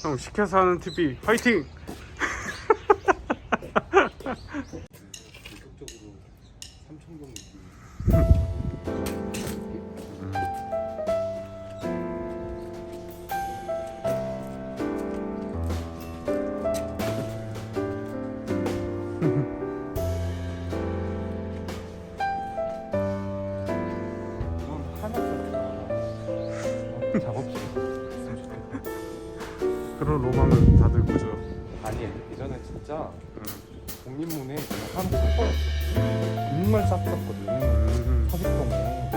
형 시켜서 하는 TV 화이팅! 본격적으로 삼청동 느낌. 작업실 그런 로망은 다들 꾸죠. 아니 예전에 진짜 독립문에 하루 살 뻔했어. 정말 쌌었거든. 서식동에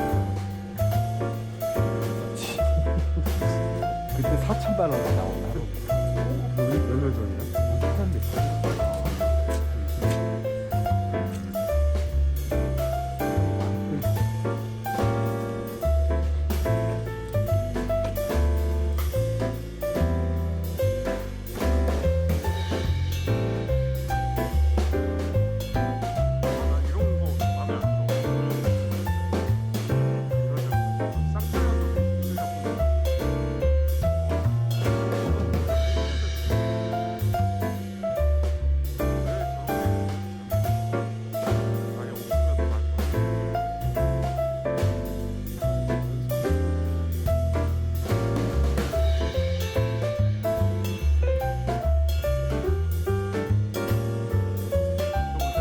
그때 4,000만 원이 나온 하루. 몇년 전이야? 엄청난 데 이런 거 마음에 안 들어. 이런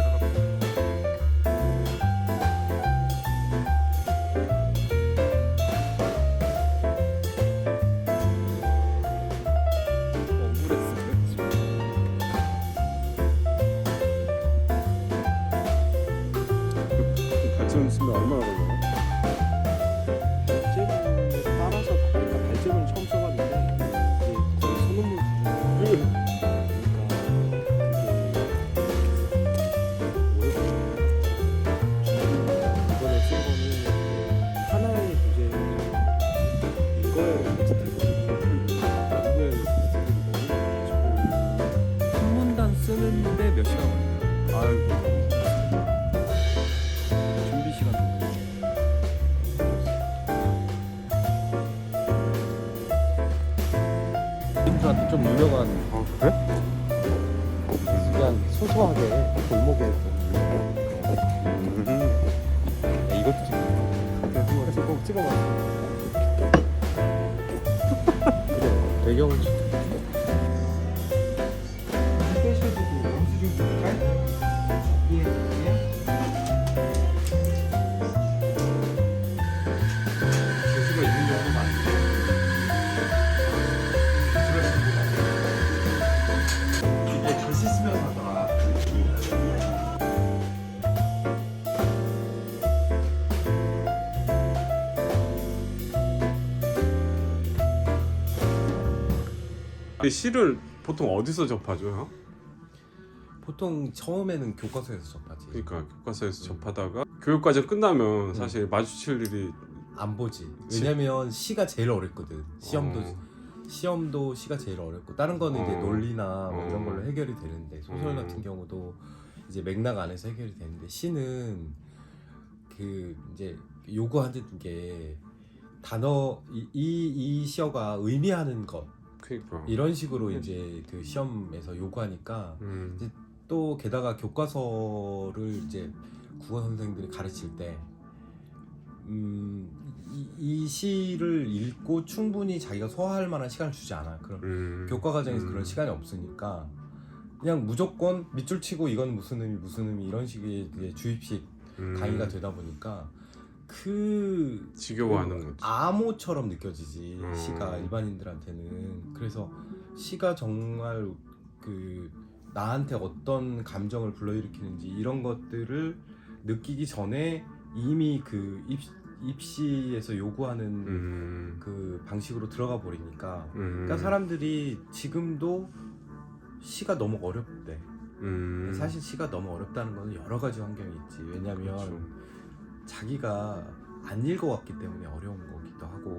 쌍꺼풀 발전 쓰면 얼마나 걸려요? 발제문에 따라서 그러니까 발제문 처음 써봤는데 이게 거의 소논문 수준이니까 그게 이번에 쓴 거는 하나의 주제를 읽어야 한 문단 쓰는데 몇 시간 걸려요. 아이고. 준비 시간도 친구한테 좀 유명한 그래? 그냥 소소하게 골목에 좀 유명한 야, 이것도 좀 그래서 꼭 찍어봤어. 그래 배경은 진짜 재수가 있는 경우도 많은데. 이게 글씨 쓰면서 하더라. 시를 보통 어디서 접하죠, 형? 보통 처음에는 교과서에서 접하지. 그러니까 교과서에서 접하다가 교육과정 끝나면 사실 마주칠 일이 안 보지. 왜냐면 시가 제일 어렵거든. 시험도 어. 시가 제일 어렵고 다른 거는 이제 논리나 뭐 이런 어. 걸로 해결이 되는데 소설 같은 경우도 이제 맥락 안에서 해결이 되는데 시는 그 이제 요구하는 게 단어 이 시어가 의미하는 것 그러니까. 이런 식으로 이제 그 시험에서 요구하니까 이제 또 게다가 교과서를 이제 국어 선생들이 가르칠 때 이 시를 읽고 충분히 자기가 소화할 만한 시간을 주지 않아. 그럼 교과 과정에서 그런 시간이 없으니까 그냥 무조건 밑줄 치고 이건 무슨 의미 이런 식의 이제 주입식 강의가 되다 보니까 그 지겨워하는 거지. 암호처럼 느껴지지 시가 일반인들한테는. 그래서 시가 정말 그 나한테 어떤 감정을 불러일으키는지 이런 것들을 느끼기 전에 이미 그 입시에서 요구하는 그 방식으로 들어가 버리니까 그러니까 사람들이 지금도 시가 너무 어렵대. 사실 시가 너무 어렵다는 거는 여러 가지 환경이 있지. 왜냐면 그렇죠. 자기가 안 읽어왔기 때문에 어려운 거기도 하고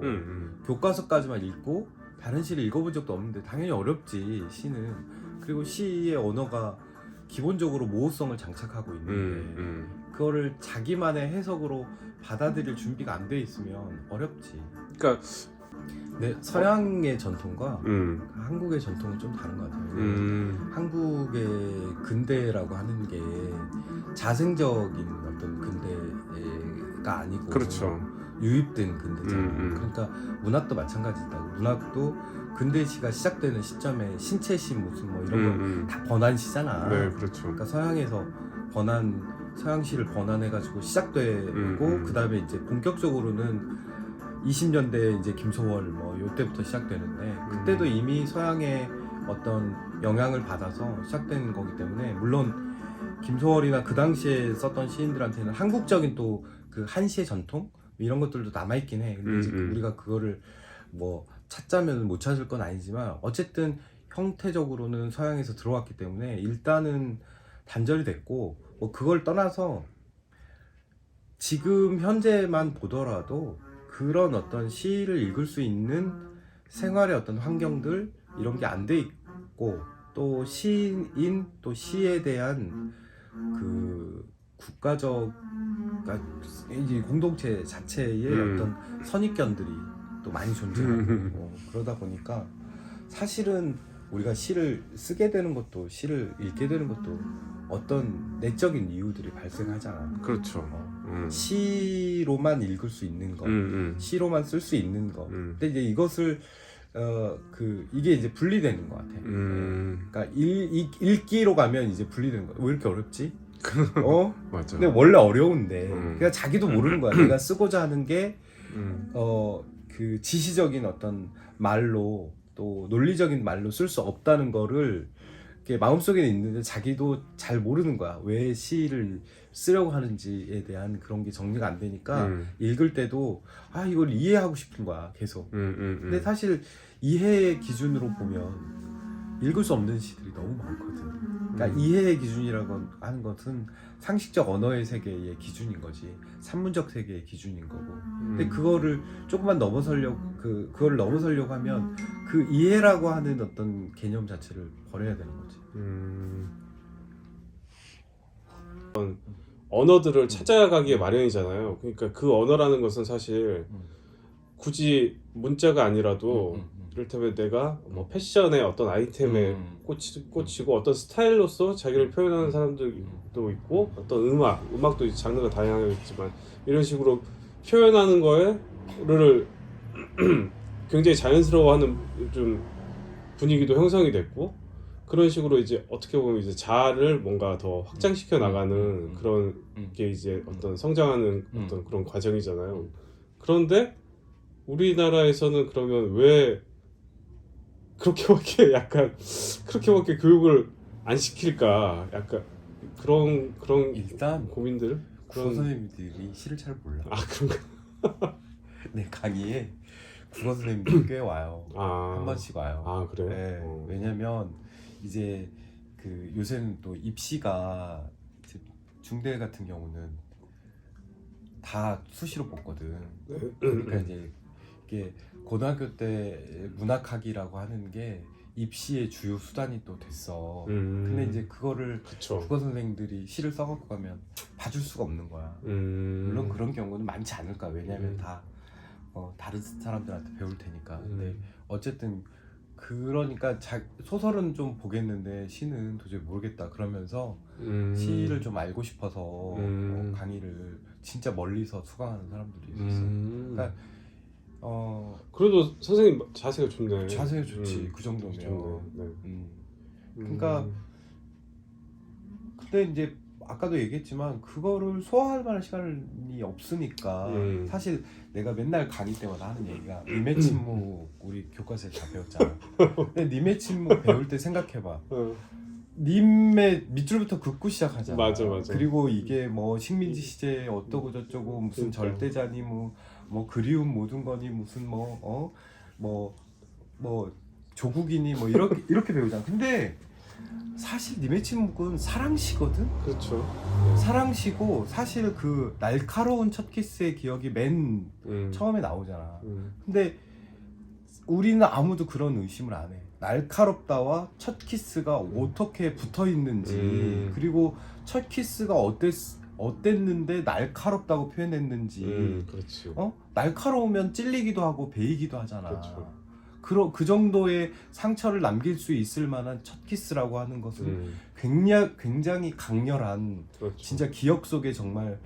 교과서까지만 읽고 다른 시를 읽어본 적도 없는데 당연히 어렵지 시는. 그리고 시의 언어가 기본적으로 모호성을 장착하고 있는데 그거를 자기만의 해석으로 받아들일 준비가 안 돼 있으면 어렵지. 그러니까 네, 서양의 전통과 한국의 전통은 좀 다른 것 같아요. 한국의 근대라고 하는 게 자생적인 어떤 근대가 아니고 그렇죠. 유입된 근대잖아요. 그러니까 문학도 마찬가지다. 문학도 근대시가 시작되는 시점에 신체시 무슨 뭐 이런 거 다 번안시잖아. 네, 그렇죠. 그러니까 서양에서 서양시를 번안해가지고 시작되고 그 다음에 이제 본격적으로는 20년대 이제 김소월 뭐 요때부터 시작되는데 그때도 이미 서양의 어떤 영향을 받아서 시작된 거기 때문에 물론 김소월이나 그 당시에 썼던 시인들한테는 한국적인 또 그 한시의 전통 이런 것들도 남아있긴 해. 근데 이제 우리가 그거를 뭐 찾자면 못 찾을 건 아니지만 어쨌든 형태적으로는 서양에서 들어왔기 때문에 일단은 단절이 됐고 뭐 그걸 떠나서 지금 현재만 보더라도 그런 어떤 시를 읽을 수 있는 생활의 어떤 환경들 이런 게 안 돼 있고 또 시인 또 시에 대한 그 국가적 그러니까 이제 공동체 자체의 어떤 선입견들이 또 많이 존재하고 그러다 보니까 사실은 우리가 시를 쓰게 되는 것도 시를 읽게 되는 것도 어떤 내적인 이유들이 발생하잖아. 그렇죠. 시로만 읽을 수 있는 것, 시로만 쓸 수 있는 것. 근데 이제 이것을 이게 이제 분리되는 것 같아. 그러니까 읽기로 가면 이제 분리되는 거야. 왜 이렇게 어렵지? 맞아. 근데 원래 어려운데, 그러니까 자기도 모르는 거야. 내가 쓰고자 하는 게 그 지시적인 어떤 말로 또 논리적인 말로 쓸 수 없다는 거를 이렇게 마음속에 있는데 자기도 잘 모르는 거야. 왜 시를 쓰려고 하는지에 대한 그런 게 정리가 안 되니까 읽을 때도 이걸 이해하고 싶은 거야 계속. 근데 사실 이해의 기준으로 보면 읽을 수 없는 시들이 너무 많거든. 그러니까 이해의 기준이라고 하는 것은 상식적 언어의 세계의 기준인 거지, 산문적 세계의 기준인 거고. 근데 그거를 조금만 그걸 넘어서려고 하면 그 이해라고 하는 어떤 개념 자체를 버려야 되는 거지. 언어들을 찾아가기에 마련이잖아요. 그러니까 그 언어라는 것은 사실 굳이 문자가 아니라도 이를테면 내가 뭐 패션의 어떤 아이템에 꽂히고 어떤 스타일로서 자기를 표현하는 사람들도 있고 어떤 음악도 이제 장르가 다양하겠지만 이런 식으로 표현하는 거를 굉장히 자연스러워하는 좀 분위기도 형성이 됐고 그런 식으로 이제 어떻게 보면 이제 자아를 뭔가 더 확장시켜 나가는 그런 게 이제 어떤 성장하는 어떤 그런 과정이잖아요. 그런데 우리나라에서는 그러면 왜 그렇게밖에 교육을 안 시킬까? 약간 그런 일단 고민들. 국어 선생님들이 시를 잘 몰라. 그런가? 내 강의에 국어 선생님들이 꽤 와요. 한 번씩 와요. 그래? 네. 왜냐면 이제 그 요새는 또 입시가 이제 중대 같은 경우는 다 수시로 뽑거든. 그러니까 이제 이게 고등학교 때 문학학이라고 하는 게 입시의 주요 수단이 또 됐어. 근데 이제 그거를 그쵸. 국어 선생님들이 시를 써갖고 가면 봐줄 수가 없는 거야. 물론 그런 경우는 많지 않을까. 왜냐면 다 다른 사람들한테 배울 테니까. 근데 어쨌든 그러니까 소설은 좀 보겠는데 시는 도저히 모르겠다 그러면서 시를 좀 알고 싶어서 강의를 진짜 멀리서 수강하는 사람들이 있었어. 그러니까 그래도 선생님 자세가 좋네. 자세가 좋지. 그 정도면. 좋네. 그러니까 근데 이제 아까도 얘기했지만 그거를 소화할 만한 시간이 없으니까 사실 내가 맨날 강의 때마다 하는 얘기가 님의 침묵 우리 교과서에 다 배웠잖아. 근데 님의 침묵 배울 때 생각해봐. 님의 밑줄부터 긋고 시작하잖아. 맞아. 그리고 이게 뭐 식민지 시제 어떠고 저쩌고 무슨 절대자니 뭐 그리움 모든 거니 무슨 뭐 조국이니 뭐 이렇게 배우잖아. 근데 사실 님의 침묵은 사랑시거든. 그렇죠. 사랑시고 사실 그 날카로운 첫 키스의 기억이 맨 처음에 나오잖아. 근데 우리는 아무도 그런 의심을 안 해. 날카롭다와 첫 키스가 어떻게 붙어 있는지 그리고 첫 키스가 어땠는데 날카롭다고 표현했는지 그렇지. 날카로우면 찔리기도 하고 베이기도 하잖아. 그렇죠. 그 정도의 상처를 남길 수 있을 만한 첫 키스라고 하는 것은 굉장히 강렬한 그렇죠. 진짜 기억 속에 정말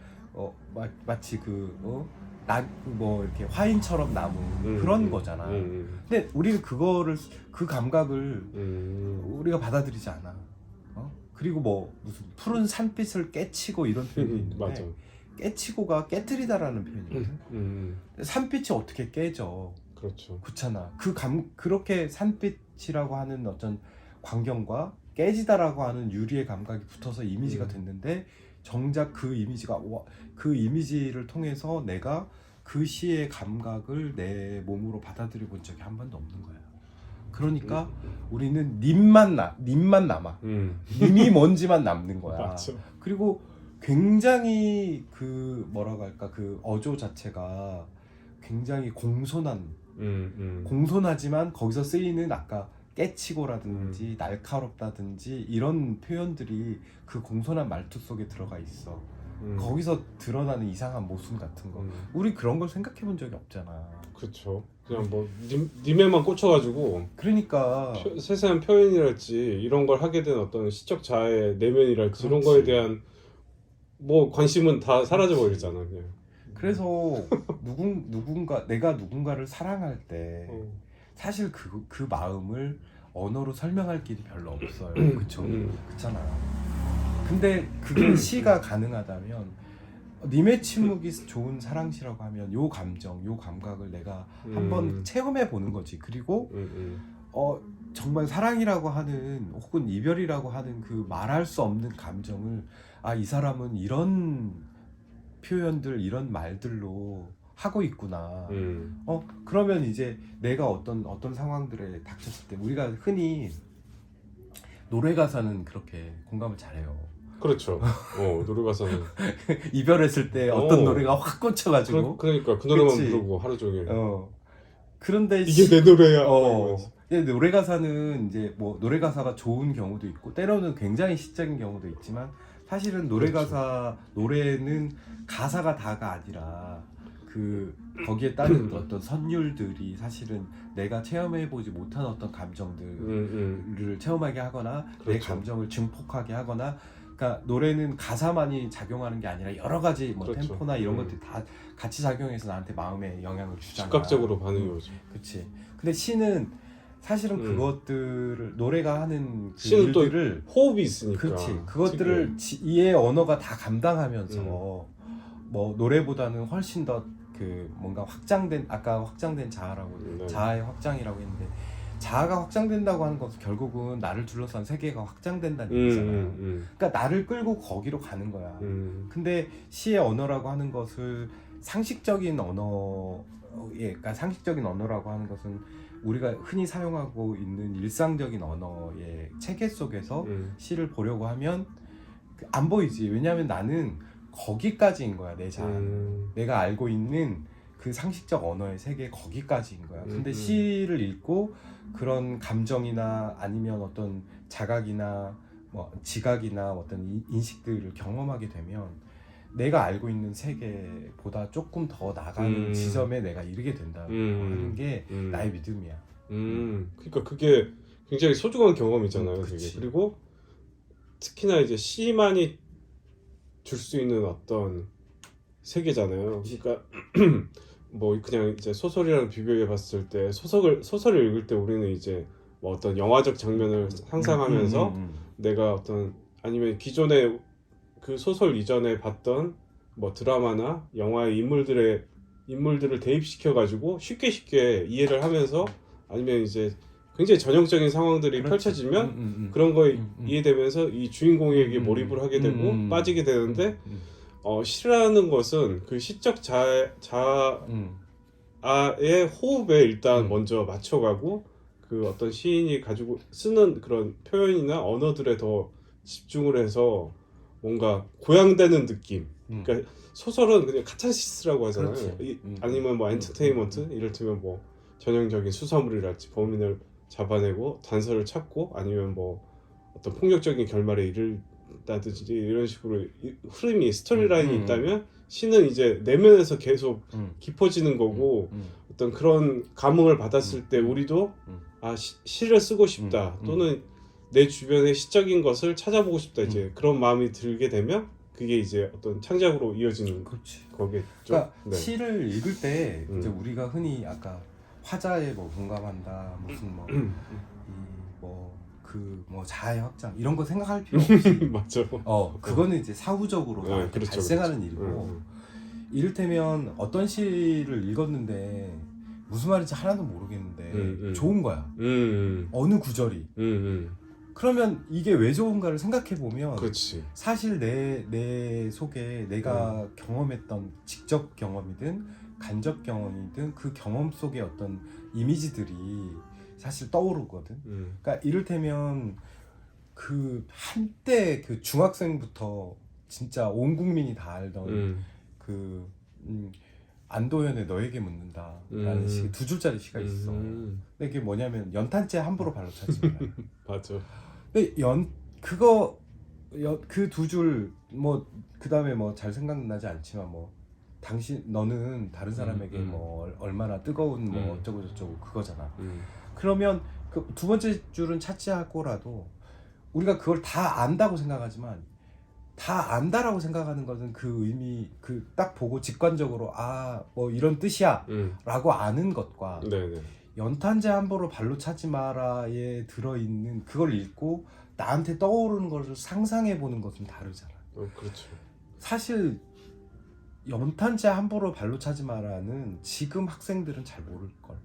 마치 뭐 이렇게 화인처럼 남은 그런 거잖아. 근데 우리는 그 감각을 우리가 받아들이지 않아. 그리고 뭐 무슨 푸른 산빛을 깨치고 이런 표현이 있는데 맞아. 깨치고가 깨트리다라는 표현이거든. 산빛이 어떻게 깨져? 그렇죠. 그렇잖아. 그렇게 산빛이라고 하는 어떤 광경과 깨지다라고 하는 유리의 감각이 붙어서 이미지가 됐는데 정작 그 이미지를 통해서 내가 그 시의 감각을 내 몸으로 받아들여 본 적이 한 번도 없는 거야. 그러니까 우리는 님만 남아. 님이 뭔지만 남는 거야. 맞아. 그리고 굉장히 뭐라고 할까, 그 어조 자체가 굉장히 공손하지만 거기서 쓰이는 아까 깨치고라든지 날카롭다든지 이런 표현들이 그 공손한 말투 속에 들어가 있어. 거기서 드러나는 이상한 모순 같은 거. 우리 그런 걸 생각해 본 적이 없잖아. 그렇죠. 그냥 뭐 님에만 꽂혀가지고 그러니까 세세한 표현이랄지 이런 걸 하게 된 어떤 시적 자아의 내면이랄지 이런 그렇지. 거에 대한 뭐 관심은 다 사라져 버리잖아. 그냥. 그래서 내가 누군가를 사랑할 때 사실 그 마음을 언어로 설명할 길이 별로 없어요. 그쵸? 그렇잖아. 근데 그게 시가 가능하다면 님의 침묵이 좋은 사랑시라고 하면 요 감정, 요 감각을 내가 한번 체험해 보는 거지. 그리고 정말 사랑이라고 하는 혹은 이별이라고 하는 그 말할 수 없는 감정을 이 사람은 이런 표현들, 이런 말들로 하고 있구나. 그러면 이제 내가 어떤 상황들에 닥쳤을 때 우리가 흔히 노래 가사는 그렇게 공감을 잘해요. 그렇죠. 노래 가사는 이별했을 때 어떤 노래가 확 꽂혀가지고 그러니까 그 노래만 그치? 부르고 하루 종일 그런데 이게 내 노래야. 근데 노래 가사는 이제 뭐 노래 가사가 좋은 경우도 있고 때로는 굉장히 시적인 경우도 있지만 사실은 노래는 가사가 다가 아니라 거기에 따른 어떤 선율들이 사실은 내가 체험해보지 못한 어떤 감정들을 체험하게 하거나 그렇죠. 내 감정을 증폭하게 하거나, 그러니까 노래는 가사만이 작용하는 게 아니라 여러 가지 뭐 그렇죠. 템포나 이런 것들이 다 같이 작용해서 나한테 마음에 영향을 주잖아. 즉각적으로 반응이 오죠. 그치. 근데 시는 사실은 그것들을 노래가 하는 그 시는 또 일들을 호흡이 있으니까. 그렇지. 그것들을 이의 언어가 다 감당하면서 뭐 노래보다는 훨씬 더 뭔가 아까 확장된 자아라고 네. 자아의 확장이라고 했는데 자아가 확장된다고 하는 것은 결국은 나를 둘러싼 세계가 확장된다는 얘기잖아. 그러니까 나를 끌고 거기로 가는 거야. 근데 시의 언어라고 하는 것을 상식적인 그러니까 상식적인 언어라고 하는 것은 우리가 흔히 사용하고 있는 일상적인 언어의 체계 속에서 시를 보려고 하면 안 보이지. 왜냐하면 나는 거기까지인 거야, 내 자아는. 내가 알고 있는 그 상식적 언어의 세계 거기까지인 거야. 근데 시를 읽고 그런 감정이나 아니면 어떤 자각이나 뭐 지각이나 어떤 인식들을 경험하게 되면 내가 알고 있는 세계보다 조금 더 나가는 지점에 내가 이르게 된다는 게 나의 믿음이야. 그러니까 그게 굉장히 소중한 경험이잖아요. 되게. 그리고 특히나 이제 시만이 줄 수 있는 어떤 세계잖아요. 그러니까 뭐 그냥 이제 소설이랑 비교해 봤을 때 소설을 읽을 때 우리는 이제 뭐 어떤 영화적 장면을 상상하면서 내가 어떤 아니면 기존에 그 소설 이전에 봤던 뭐 드라마나 영화의 인물들을 대입시켜 가지고 쉽게 이해를 하면서 아니면 이제 굉장히 전형적인 상황들이 펼쳐지면 그런 거에 이해되면서 이 주인공에게 몰입을 하게 되고 빠지게 되는데 시라는 것은 그 시적 자아의 호흡에 일단 먼저 맞춰가고 그 어떤 시인이 가지고 쓰는 그런 표현이나 언어들에 더 집중을 해서 뭔가 고양되는 느낌. 그러니까 소설은 그냥 카타르시스라고 하잖아요. 아니면 뭐 엔터테인먼트, 이를테면 뭐 전형적인 수사물이랄지 범인을 잡아내고 단서를 찾고 아니면 뭐 어떤 폭력적인 결말에 나든지 이런 식으로 흐름이 스토리라인이 음. 있다면 시는 이제 내면에서 계속 깊어지는 거고 음. 어떤 그런 감흥을 받았을 때 우리도 아 시를 쓰고 싶다 또는 내 주변의 시적인 것을 찾아보고 싶다 이제 그런 마음이 들게 되면 그게 이제 어떤 창작으로 이어지는 그렇지. 거겠죠. 그러니까 네. 시를 읽을 때 이제 우리가 흔히 아까 화자에 뭐 공감한다 무슨 뭐 자아의 확장 이런 거 생각할 필요 없이 맞죠. 그거는 이제 사후적으로 네, 나한테 그렇죠, 발생하는 그렇죠. 일이고 이를테면 어떤 시를 읽었는데 무슨 말인지 하나도 모르겠는데 좋은 거야. 어느 구절이. 그러면 이게 왜 좋은가를 생각해 보면 그렇지. 사실 내 속에 내가 경험했던 직접 경험이든 간접 경험이든 그 경험 속의 어떤 이미지들이 사실 떠오르거든. 그러니까 이를테면 그 한때 그 중학생부터 진짜 온 국민이 다 알던 그 안도현의 너에게 묻는다라는 시, 두 줄짜리 시가 있어. 근데 이게 뭐냐면 연탄재 함부로 발로 차지 마라. 맞아. 근데 그 두 줄 뭐 그다음에 뭐 잘 생각나지 않지만 뭐 당신 너는 다른 사람에게 뭐 얼마나 뜨거운 뭐 어쩌고 저쩌고 그거잖아. 그러면 그 두 번째 줄은 차치하고라도 우리가 그걸 다 안다고 생각하지만 다 안다라고 생각하는 것은 그 의미 그 딱 보고 직관적으로 아 뭐 이런 뜻이야라고 아는 것과 네네. 연탄재 함부로 발로 차지 마라에 들어있는 그걸 읽고 나한테 떠오르는 것을 상상해 보는 것은 다르잖아. 그렇죠. 사실 연탄재 함부로 발로 차지 마라는 지금 학생들은 잘 모를 걸.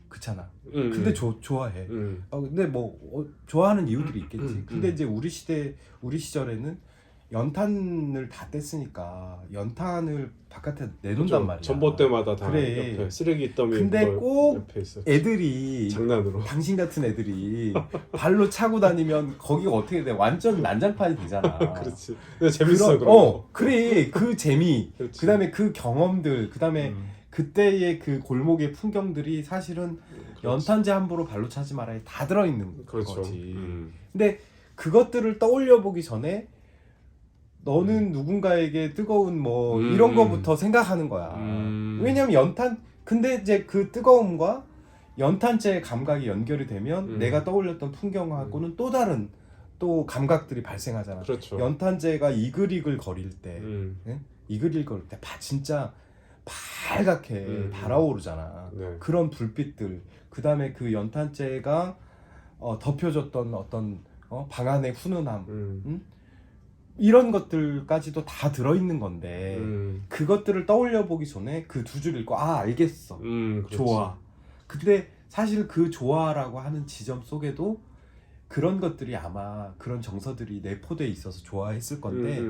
그렇잖아. 근데 좋아해. 근데 뭐 좋아하는 이유들이 있겠지. 근데 이제 우리 시절에는 연탄을 다 뗐으니까 연탄을 바깥에 내놓는단 말이야. 전봇대마다 다 그래. 옆에 쓰레기 더미 근데 꼭 옆에 있어. 애들이 장난으로. 당신 같은 애들이 발로 차고 다니면 거기가 어떻게 돼? 완전 난장판이 되잖아. 그렇지. 근데 재밌어 그럼. 그래. 그 재미. 그렇지. 그다음에 그 경험들. 그다음에 그때의 그 골목의 풍경들이 사실은 연탄재 함부로 발로 차지 말아야 다 들어있는 거지. 근데 그것들을 떠올려 보기 전에 너는 누군가에게 뜨거운 뭐 이런 거부터 생각하는 거야. 왜냐면 근데 이제 그 뜨거움과 연탄재의 감각이 연결이 되면 내가 떠올렸던 풍경하고는 또 다른 또 감각들이 발생하잖아. 그렇죠. 연탄재가 이글이글 거릴 때, 이글이글 거릴 때 진짜 빨갛게 달아오르잖아. 네. 그런 불빛들, 그 다음에 그 연탄재가 덮여줬던 어떤 방 안의 훈훈함, 이런 것들까지도 다 들어있는 건데 그것들을 떠올려 보기 전에 그 두 줄 읽고 알겠어. 좋아. 근데 사실 그 좋아라고 하는 지점 속에도 그런 것들이 아마 그런 정서들이 내포돼 있어서 좋아했을 건데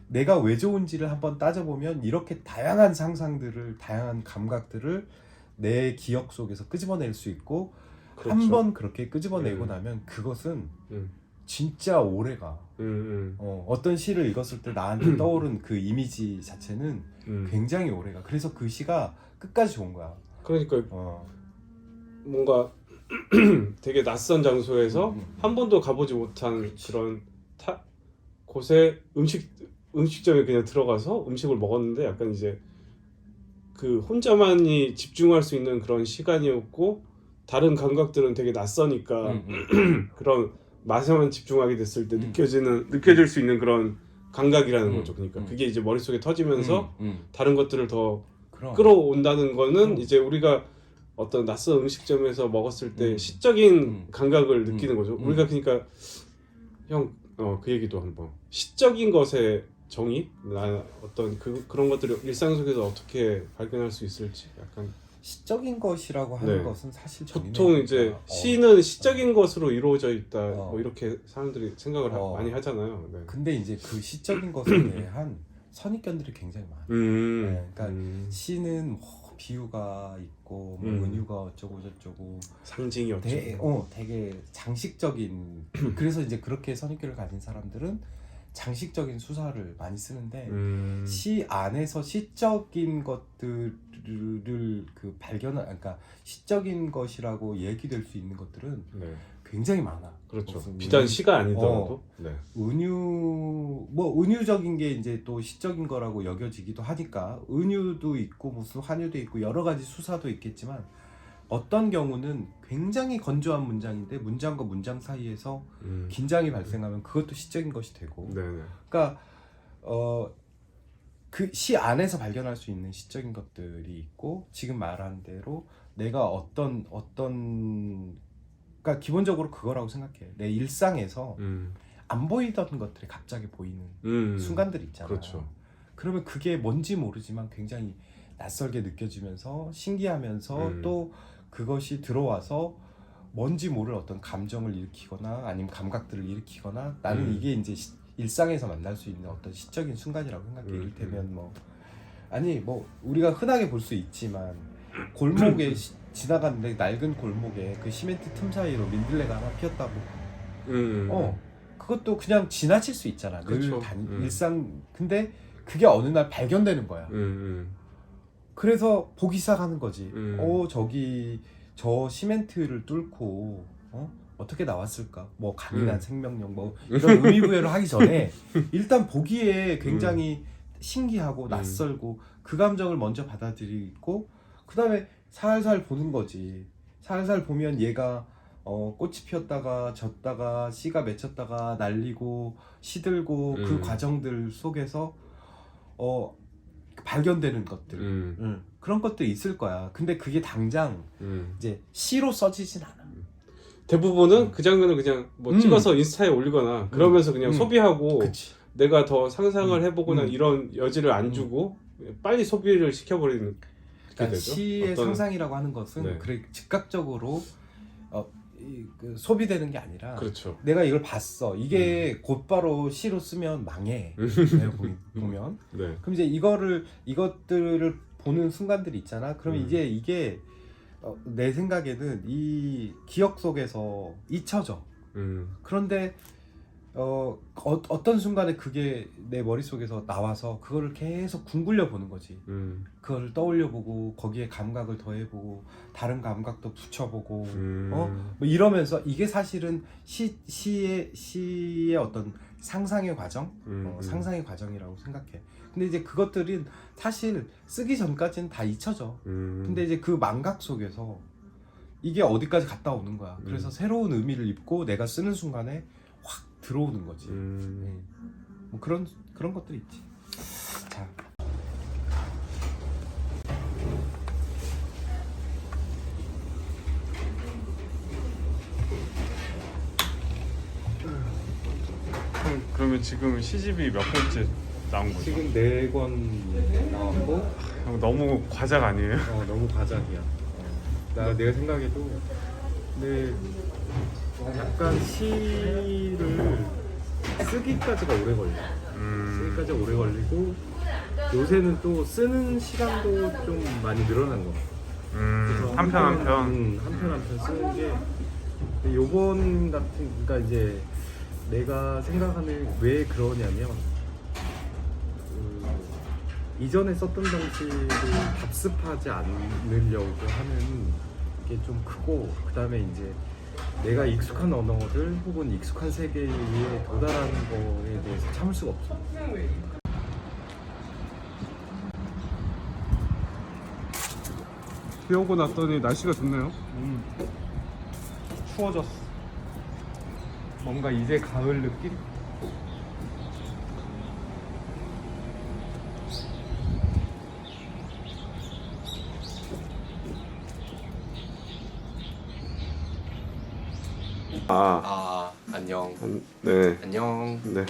내가 왜 좋은지를 한번 따져보면 이렇게 다양한 상상들을 다양한 감각들을 내 기억 속에서 끄집어낼 수 있고 그렇죠. 한번 그렇게 끄집어내고 나면 그것은 진짜 오래가 어떤 시를 읽었을 때 나한테 떠오른 그 이미지 자체는 굉장히 오래가. 그래서 그 시가 끝까지 좋은 거야. 그러니까 뭔가 되게 낯선 장소에서 한 번도 가보지 못한 그렇지. 그런 곳에 음식점에 그냥 들어가서 음식을 먹었는데 약간 이제 그 혼자만이 집중할 수 있는 그런 시간이었고 다른 감각들은 되게 낯서니까 그런 맛에만 집중하게 됐을 때 느껴질 수 있는 그런 감각이라는 거죠. 그러니까 그게 이제 머릿속에 터지면서 다른 것들을 더 끌어온다는 거는 이제 우리가 어떤 낯선 음식점에서 먹었을 때 시적인 감각을 느끼는 거죠. 우리가 그러니까 형 그 얘기도 한번 시적인 것의 정의, 어떤 그런 것들을 일상 속에서 어떻게 발견할 수 있을지 약간 시적인 것이라고 하는 네. 것은 사실 보통 이제 시는 시적인 것으로 이루어져 있다 뭐 이렇게 사람들이 생각을 많이 하잖아요. 네. 근데 이제 그 시적인 것에 대한 선입견들이 굉장히 많아. 네, 그러니까 시는 뭐 비유가 있고 뭐 은유가 어쩌고 저쩌고 상징이 어쩌고 되게 장식적인 그래서 이제 그렇게 선입견을 가진 사람들은 장식적인 수사를 많이 쓰는데 시 안에서 시적인 것들을 그 발견을 그러니까 시적인 것이라고 얘기될 수 있는 것들은 네. 굉장히 많아. 그렇죠. 무슨 비단 시가 아니더라도. 네. 은유적인 게 이제 또 시적인 거라고 여겨지기도 하니까 은유도 있고 무슨 환유도 있고 여러 가지 수사도 있겠지만 어떤 경우는 굉장히 건조한 문장인데 문장과 문장 사이에서 긴장이 발생하면 그것도 시적인 것이 되고. 네네. 그러니까 그 시 안에서 발견할 수 있는 시적인 것들이 있고 지금 말한 대로 내가 어떤 그러니까 기본적으로 그거라고 생각해. 내 일상에서 안 보이던 것들이 갑자기 보이는 순간들이 있잖아. 그렇죠. 그러면 그게 뭔지 모르지만 굉장히 낯설게 느껴지면서 신기하면서 또 그것이 들어와서 뭔지 모를 어떤 감정을 일으키거나 아니면 감각들을 일으키거나 나는 이게 이제 일상에서 만날 수 있는 어떤 시적인 순간이라고 생각해. 이를테면 뭐 우리가 흔하게 볼 수 있지만 골목에 지나가는데 낡은 골목에 그 시멘트 틈 사이로 민들레가 하나 피었다고. 그것도 그냥 지나칠 수 있잖아. 그렇죠. 늘 일상. 근데 그게 어느 날 발견되는 거야. 그래서 보기 시작하는 거지. 저기 저 시멘트를 뚫고 어떻게 나왔을까? 뭐 강인한 생명력 뭐 이런 의미부여를 하기 전에 일단 보기에 굉장히 신기하고 낯설고 그 감정을 먼저 받아들이고 그 다음에 살살 보는 거지. 살살 보면 얘가 꽃이 피었다가 졌다가 씨가 맺혔다가 날리고 시들고 그 과정들 속에서 발견되는 것들 그런 것들이 있을 거야. 근데 그게 당장 이제 시로 써지진 않아. 대부분은 그 장면을 그냥 뭐 찍어서 인스타에 올리거나 그러면서 그냥 소비하고 그치. 내가 더 상상을 해보거나 이런 여지를 안 주고 빨리 소비를 시켜버리는 게 그러니까 되죠. 시의 상상이라고 하는 것은 네. 그래 즉각적으로 소비되는 게 아니라 그렇죠. 내가 이걸 봤어. 이게 곧바로 시로 쓰면 망해. 내가 보면. 네. 그럼 이제 이것들을 보는 순간들이 있잖아. 그럼 이제 이게 내 생각에는 이 기억 속에서 잊혀져. 그런데 어떤 순간에 그게 내 머릿속에서 나와서 그거를 계속 궁굴려 보는 거지. 그거를 떠올려 보고 거기에 감각을 더해 보고 다른 감각도 붙여 보고 뭐 이러면서 이게 사실은 시의 어떤 상상의 과정, 상상의 과정이라고 생각해. 근데 이제 그것들은 사실 쓰기 전까지는 다 잊혀져. 근데 이제 그 망각 속에서 이게 어디까지 갔다 오는 거야. 그래서 새로운 의미를 입고 내가 쓰는 순간에 확 들어오는 거지. 뭐 그런 것들이 있지. 자. 그러면 지금 시집이 몇 번째 나온 거죠? 지금 4권 나왔고 형 너무 과작 아니에요? 너무 과작이야. 내가 생각해도 근데 약간 시를 쓰기까지가 오래 걸려. 쓰기까지 오래 걸리고 요새는 또 쓰는 시간도 좀 많이 늘어난 거. 그래서 한 편 한 편. 한 편 한 편 쓰는 게 근데 요번 같은 그러니까 이제 내가 생각하는 왜 그러냐면 이전에 썼던 정치를 답습하지 않으려고 하는 게 좀 크고 그 다음에 이제 내가 익숙한 언어를 혹은 익숙한 세계에 도달하는 거에 대해서 참을 수가 없어. 비 오고 났더니 날씨가 좋네요. 추워졌어. 뭔가 이제 가을 느낌? 아, 안녕. 네. 안녕. 네.